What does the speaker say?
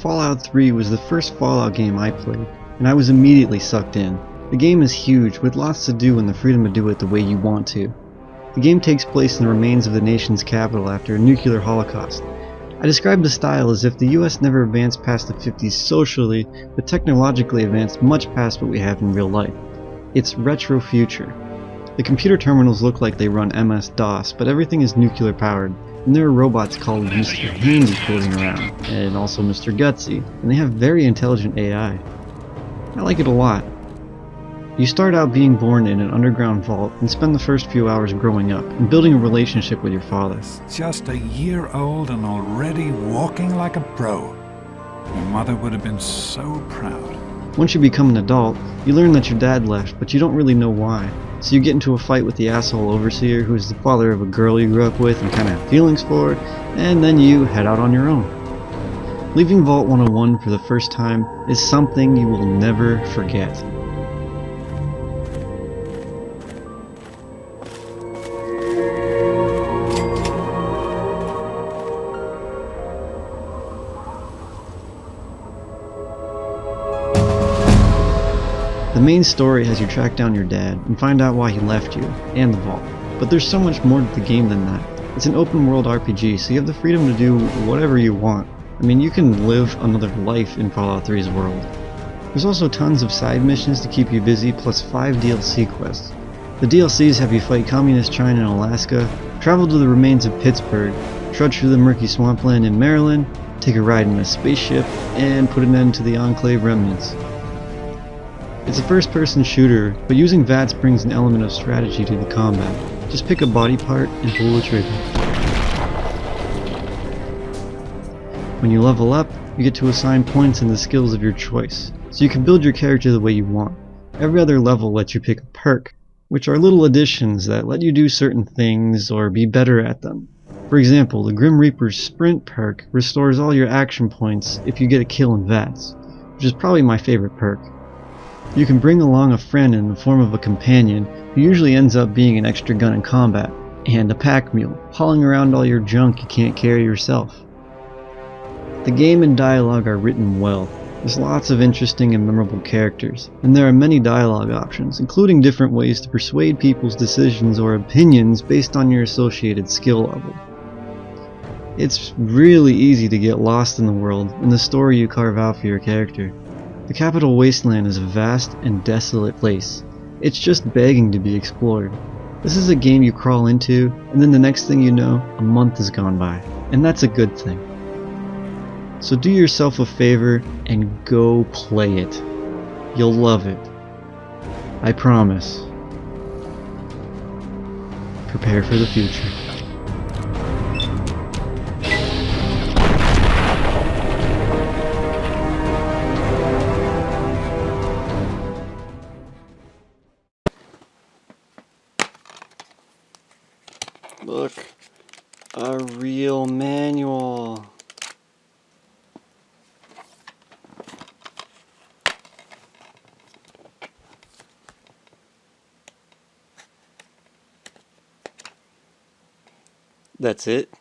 Fallout 3 was the first Fallout game I played, and I was immediately sucked in. The game is huge, with lots to do and the freedom to do it the way you want to. The game takes place in the remains of the nation's capital after a nuclear holocaust. I describe the style as if the US never advanced past the 50s socially, but technologically advanced much past what we have in real life. It's retro future. The computer terminals look like they run MS-DOS, but everything is nuclear powered, and there are robots called Mr. Handy floating around, and also Mr. Gutsy, and they have very intelligent AI. I like it a lot. You start out being born in an underground vault and spend the first few hours growing up and building a relationship with your father. Just a year old and already walking like a pro. Your mother would have been so proud. Once you become an adult, you learn that your dad left, but you don't really know why. So you get into a fight with the asshole overseer who is the father of a girl you grew up with and kinda have feelings for, and then you head out on your own. Leaving Vault 101 for the first time is something you will never forget. The main story has you track down your dad and find out why he left you, and the vault. But there's so much more to the game than that. It's an open world RPG, so you have the freedom to do whatever you want. I mean, you can live another life in Fallout 3's world. There's also tons of side missions to keep you busy, plus 5 DLC quests. The DLCs have you fight Communist China in Alaska, travel to the remains of Pittsburgh, trudge through the murky swampland in Maryland, take a ride in a spaceship, and put an end to the Enclave remnants. It's a first-person shooter, but using VATS brings an element of strategy to the combat. Just pick a body part and pull the trigger. When you level up, you get to assign points and the skills of your choice, so you can build your character the way you want. Every other level lets you pick a perk, which are little additions that let you do certain things or be better at them. For example, the Grim Reaper's Sprint perk restores all your action points if you get a kill in VATS, which is probably my favorite perk. You can bring along a friend in the form of a companion who usually ends up being an extra gun in combat, and a pack mule, hauling around all your junk you can't carry yourself. The game and dialogue are written well. There's lots of interesting and memorable characters, and there are many dialogue options, including different ways to persuade people's decisions or opinions based on your associated skill level. It's really easy to get lost in the world and the story you carve out for your character. The Capital Wasteland is a vast and desolate place. It's just begging to be explored. This is a game you crawl into, and then the next thing you know, a month has gone by. And that's a good thing. So do yourself a favor and go play it. You'll love it. I promise. Prepare for the future. Look, a real manual. That's it?